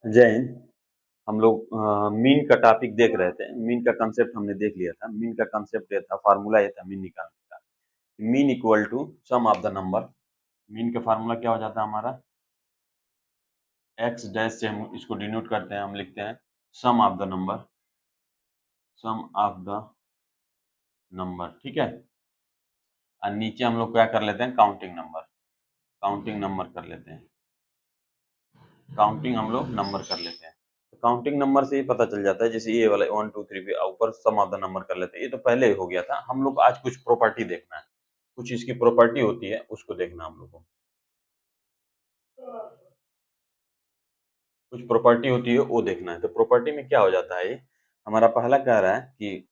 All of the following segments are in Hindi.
जय हिंद। हम लोग मीन का टॉपिक देख रहे थे। मीन का कंसेप्ट हमने देख लिया था। मीन का कंसेप्ट ये था, फार्मूला ये था मीन निकालने का। Mean equal to sum of the number. Mean का फार्मूला क्या हो जाता है हमारा, एक्स डैश से हम इसको डिनोट करते हैं, हम लिखते हैं some of the number, some of the number, ठीक है। और नीचे हम लोग क्या कर लेते हैं, काउंटिंग नंबर, काउंटिंग नंबर कर लेते हैं, काउंटिंग हम लोग नंबर कर लेते हैं। तो काउंटिंग नंबर से ही पता चल जाता है, जैसे ये वाला 1 2 3 पे ऊपर सम ऑफ द नंबर कर लेते हैं। ये तो पहले हो गया था। हम लोग आज कुछ प्रॉपर्टी देखना है, कुछ इसकी प्रॉपर्टी होती है उसको देखना हम लोग को। कुछ प्रॉपर्टी होती है वो देखना है। तो प्रॉपर्टी में क्या हो जाता है, ये हमारा पहला कह रहा है कि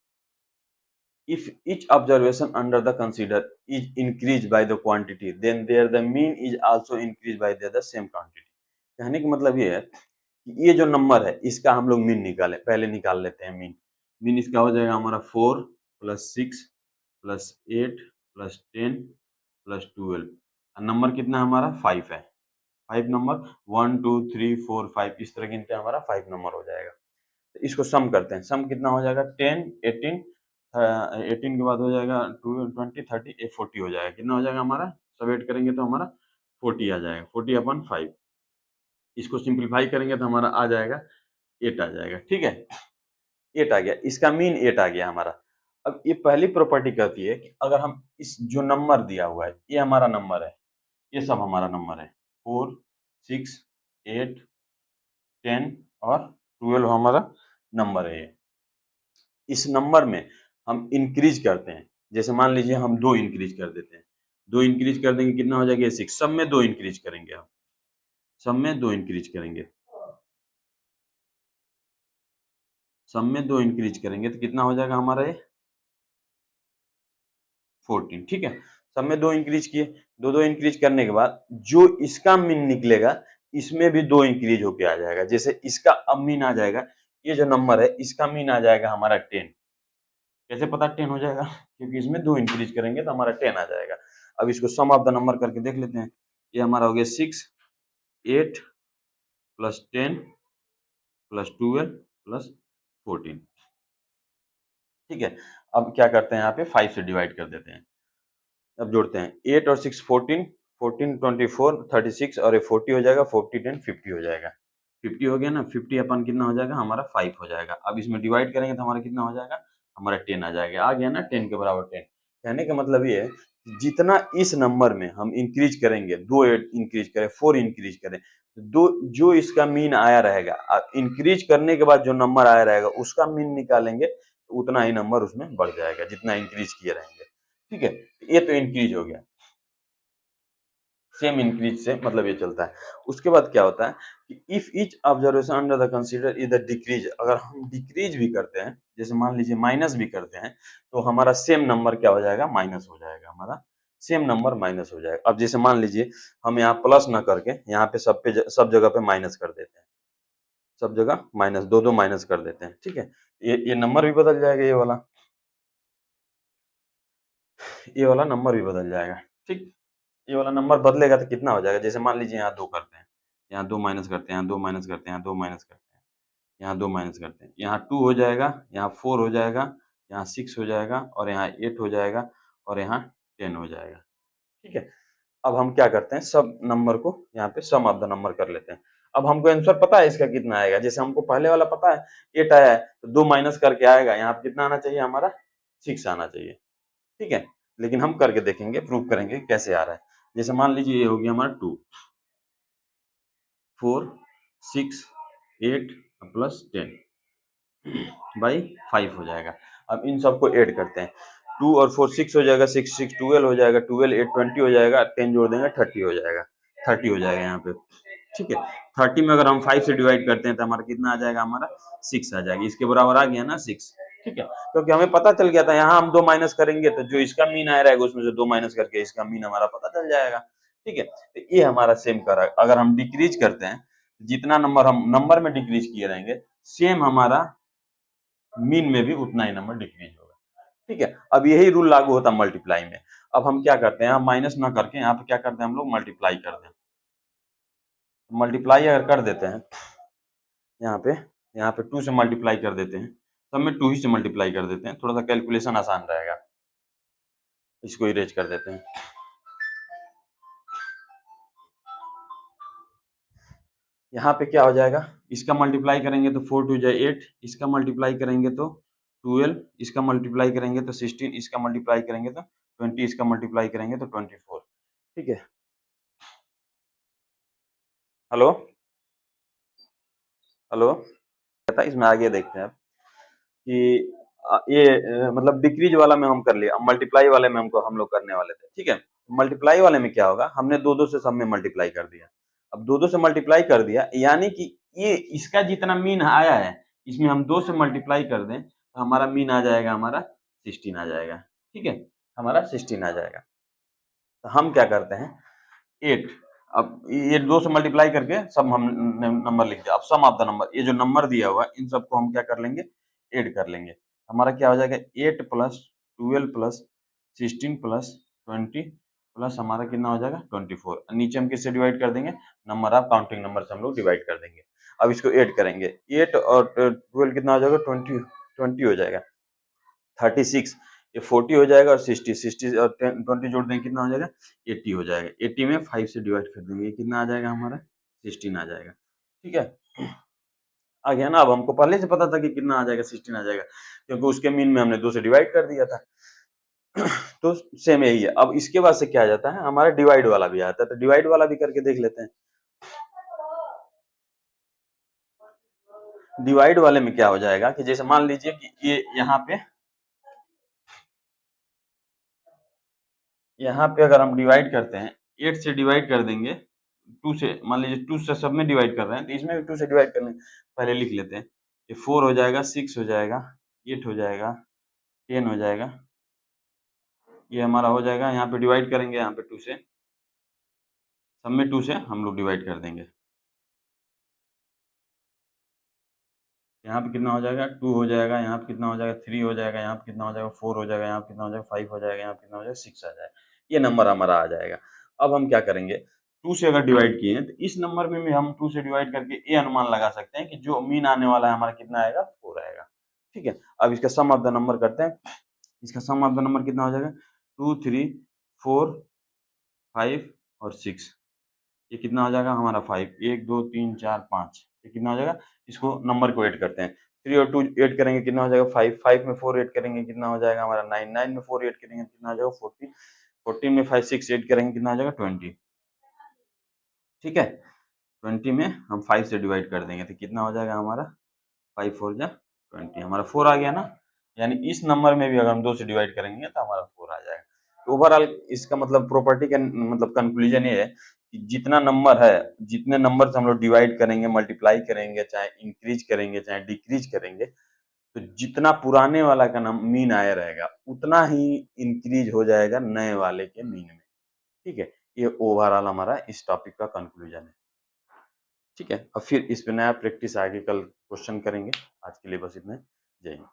if each observation under the consider is increased by the quantity then there the mean is also increased by the same quantity। कहने का मतलब ये है कि ये जो नंबर है इसका हम लोग मीन निकालें, पहले निकाल लेते हैं मीन। मीन इसका हो जाएगा हमारा 4 plus 6 plus 8 plus 10 plus 12। Number कितना है हमारा 5 है। 5 नंबर 1 2 3 4 5 इस तरह गिनते हैं, हमारा 5 नंबर हो जाएगा। तो इसको सम करते हैं। सम कितना हो जाएगा 10 18, 18 के बाद हो जाएगा 20 30 40 हो जाएगा। कितना हो जाएगा हमारा, सब ऐड करेंगे तो हमारा 40 आ जाएगा। 40 अपन 5, इसको सिंप्लीफाई करेंगे तो हमारा आ जाएगा 8 आ जाएगा, ठीक है। 8 आ गया, इसका मीन 8 आ गया हमारा। अब ये पहली प्रॉपर्टी कहती है कि अगर हम इस जो नंबर दिया हुआ है ये हमारा नंबर है, ये सब हमारा नंबर है, 4 6 8 10 और 12 हमारा नंबर है। इस नंबर में हम इंक्रीज करते हैं। जैसे मान लीजिए हम 2 इंक्रीज कर देते हैं, 2 इंक्रीज कर देंगे कितना हो जाएगा 6। सब में 2 इंक्रीज करेंगे, हम सब में 2 इंक्रीज करेंगे, सब में 2 इंक्रीज करेंगे तो कितना हो जाएगा हमारा ये 14, ठीक है। सब में 2 इंक्रीज किए, दो दो इंक्रीज करने के बाद जो इसका मीन निकलेगा इसमें भी 2 इंक्रीज होके आ जाएगा। जैसे इसका अब मीन आ जाएगा, ये जो नंबर है इसका मीन आ जाएगा हमारा 10। कैसे पता 10 हो जाएगा, क्योंकि इसमें 2 इंक्रीज करेंगे तो हमारा 10 आ जाएगा। अब इसको सम ऑफ द नंबर करके देख लेते हैं। ये हमारा हो गया 6 8 प्लस 10 प्लस 12 प्लस 14, ठीक है। अब क्या करते हैं, यहाँ पे 5 से डिवाइड कर देते हैं। अब जोड़ते हैं 8 और 6 14, 14 24 36 और ये 40 हो जाएगा, 40 10 50 हो जाएगा। 50 हो गया ना, 50 अपन कितना हो जाएगा हमारा 5 हो जाएगा। अब इसमें डिवाइड करेंगे तो हमारा कितना हो जाएगा, हमारा 10 आ जाएगा। आ गया ना 10 के बराबर 10। कहने का मतलब ये है जितना इस नंबर में हम इंक्रीज करेंगे, 2 इंक्रीज करें 4 इंक्रीज करें, दो जो इसका मीन आया रहेगा, इंक्रीज करने के बाद जो नंबर आया रहेगा उसका मीन निकालेंगे तो उतना ही नंबर उसमें बढ़ जाएगा जितना इंक्रीज किए रहेंगे, ठीक है। ये तो इंक्रीज हो गया, सेम इंक्रीज से मतलब ये चलता है। उसके बाद क्या होता है कि if each observation under the consider is the decrease, अगर हम डिक्रीज भी करते हैं, जैसे मान लीजिए माइनस भी करते हैं, तो हमारा सेम नंबर क्या हो जाएगा, माइनस हो जाएगा, हमारा सेम नंबर माइनस हो जाएगा। अब जैसे मान लीजिए हम यहाँ प्लस ना करके यहाँ पे सब जगह पे माइनस कर देते हैं, सब जगह माइनस, दो दो माइनस कर देते हैं, ठीक है। ये नंबर भी बदल जाएगा, ये वाला नंबर भी बदल जाएगा, ठीक। ये वाला नंबर बदलेगा तो कितना हो जाएगा, जैसे मान लीजिए यहाँ 2 करते हैं, यहाँ 2 माइनस करते हैं, यहाँ 2 माइनस करते हैं, यहाँ 2 माइनस करते हैं, यहाँ 2 माइनस करते हैं, यहाँ 2 हो जाएगा, यहाँ 4 हो जाएगा, यहाँ 6 हो जाएगा और यहाँ 8 हो जाएगा और यहाँ 10 हो जाएगा, ठीक है। अब हम क्या करते हैं, सब नंबर को यहाँ पे सम ऑफ द नंबर कर लेते हैं। अब हमको आंसर पता है इसका कितना आएगा, जैसे हमको पहले वाला पता है 8 आया है तो 2 माइनस करके आएगा, यहाँ पे कितना आना चाहिए हमारा 6 आना चाहिए, ठीक है। लेकिन हम करके देखेंगे, प्रूव करेंगे कैसे आ रहा है। जैसे मान लीजिए ये हो गया हमारा 2 4 6 8 प्लस 10 बाई 5 हो जाएगा। अब इन सबको ऐड करते हैं, 2 और 4 6 हो जाएगा, 6 6 12 हो जाएगा, 12 8 20 हो जाएगा, 10 जोड़ देंगे 30 हो जाएगा, 30 हो जाएगा यहाँ पे, ठीक है। 30 में अगर हम 5 से डिवाइड करते हैं तो हमारा कितना आ जाएगा, हमारा 6 आ जाएगा। इसके बराबर आ गया ना 6, ठीक है। क्योंकि हमें पता चल गया था यहाँ हम 2 माइनस करेंगे तो जो इसका मीन आया रहेगा उसमें से 2 माइनस करके इसका मीन हमारा पता चल जाएगा, ठीक है। तो ये हमारा सेम करा। अगर हम डिक्रीज करते हैं, जितना नंबर हम नंबर में डिक्रीज किए रहेंगे सेम हमारा मीन में भी उतना ही नंबर डिक्रीज होगा, ठीक है। अब यही रूल लागू होता है मल्टीप्लाई में। अब हम क्या करते हैं, हम माइनस ना करके यहाँ पे क्या करते हैं, हम लोग मल्टीप्लाई करते हैं। मल्टीप्लाई अगर कर देते हैं यहाँ पे 2 से मल्टीप्लाई कर देते हैं, सब में 2 ही से मल्टीप्लाई कर देते हैं, थोड़ा सा कैलकुलेशन आसान रहेगा। इसको इरेज कर देते हैं। यहाँ पे क्या हो जाएगा, इसका मल्टीप्लाई करेंगे तो 4 2 जाए 8, इसका मल्टीप्लाई करेंगे तो 12, इसका मल्टीप्लाई करेंगे तो 16, इसका मल्टीप्लाई करेंगे तो 20, इसका मल्टीप्लाई करेंगे तो 24। ठीक है। हेलो हेलो, पता है इसमें आगे देखते हैं कि ये मतलब डिक्रीज वाला में हम कर लिए, अब मल्टीप्लाई वाले में हम लोग करने वाले थे। ठीक है, मल्टीप्लाई वाले में क्या होगा, हमने दो दो से सब में मल्टीप्लाई कर दिया। अब दो दो से मल्टीप्लाई कर दिया यानी कि ये इसका जितना मीन आया है, इसमें हम 2 से मल्टीप्लाई कर दें तो हमारा मीन आ जाएगा, हमारा 16 आ जाएगा। ठीक है, हमारा 16 आ जाएगा। तो हम क्या करते हैं, 8, अब ये 2 से मल्टीप्लाई करके सब हम नंबर लिख दिया। अब सम ऑफ द नंबर, ये जो नंबर दिया हुआ है इन सबको हम क्या कर लेंगे, ऐड कर लेंगे। हमारा क्या हो जाएगा, 8 प्लस 12 प्लस 16 प्लस 20 प्लस हमारा कितना हो जाएगा 24। नीचे हम किससे डिवाइड कर देंगे, नंबर ऑफ काउंटिंग नंबर से हम लोग डिवाइड कर देंगे। अब इसको ऐड करेंगे, 8 और 12 कितना हो जाएगा, 20 हो जाएगा, 36, ये 40 हो जाएगा और 60 और 20 जोड़ देंगे कितना हो जाएगा, 80 हो जाएगा। 80 में 5 से डिवाइड कर देंगे, कितना आ जाएगा हमारा, 16 आ जाएगा। ठीक है, आ गया ना। अब हमको पहले से पता था कि कितना आ जाएगा, 16 आ जाएगा, क्योंकि उसके मीन में हमने 2 से डिवाइड कर दिया था। तो सेम यही है। अब इसके बाद से क्या आ जाता है, हमारा डिवाइड वाला भी आता है, तो डिवाइड वाला भी करके देख लेते हैं। डिवाइड वाले में क्या हो जाएगा कि जैसे मान लीजिए कि ये यहाँ पे अगर हम डिवाइड करते हैं, 8 से डिवाइड कर देंगे, 2 से, मान लीजिए 2 से सब में डिवाइड कर रहे हैं तो इसमें भी 2 से डिवाइड कर लेंगे। पहले लिख लेते हैं, ये 4 हो जाएगा, 6 हो जाएगा, 8 हो जाएगा, 10 हो जाएगा, ये हमारा हो जाएगा। यहाँ पे डिवाइड करेंगे, यहाँ पे 2 से, सब में 2 से हम लोग डिवाइड कर देंगे। यहाँ पे कितना हो जाएगा, 2 हो जाएगा, यहाँ पे कितना हो जाएगा, 3 हो जाएगा, यहाँ पे कितना हो जाएगा, 4 हो जाएगा, यहाँ पे कितना हो जाएगा, 5 हो जाएगा, यहाँ पे कितना हो जाएगा, 6 आ जाएगा। ये नंबर हमारा आ जाएगा। अब हम क्या करेंगे, 2 से अगर डिवाइड किए हैं तो इस नंबर में भी हम 2 से डिवाइड करके ये अनुमान लगा सकते हैं कि जो मीन आने वाला है हमारा कितना आएगा, 4 आएगा। ठीक है, अब इसका सम ऑफ द नंबर करते हैं। इसका सम ऑफ द नंबर कितना हो जाएगा, 2 3 4 5 और 6, ये कितना हो जाएगा हमारा 5, 1 2 3 4 5, ये कितना हो जाएगा। इसको नंबर को ऐड करते हैं, 3 और 2 ऐड करेंगे कितना हो जाएगा 5, 5 में 4 ऐड करेंगे कितना हो जाएगा हमारा 9, 9 में 4 ऐड करेंगे कितना हो जाएगा 14, 14 में 5 6 ऐड करेंगे कितना हो जाएगा 20। ठीक है, 20 में हम 5 से डिवाइड कर देंगे तो कितना हो जाएगा हमारा, 5 4 जा 20, हमारा 4 आ गया ना। यानी इस नंबर में भी अगर हम 2 से डिवाइड करेंगे तो हमारा 4 आ जाएगा। तो ओवरऑल इसका मतलब प्रॉपर्टी का मतलब कंक्लूजन ये है कि जितना नंबर है, जितने नंबर से हम लोग डिवाइड करेंगे, मल्टीप्लाई करेंगे, चाहे इंक्रीज करेंगे चाहे डिक्रीज करेंगे, तो जितना पुराने वाला का मीन आया रहेगा उतना ही इंक्रीज हो जाएगा नए वाले के मीन में। ठीक है, ये ओवरऑल हमारा इस टॉपिक का कंक्लूजन है। ठीक है, अब फिर इस पे नया प्रैक्टिस आगे कल क्वेश्चन करेंगे। आज के लिए बस इतना ही। जय हिंद।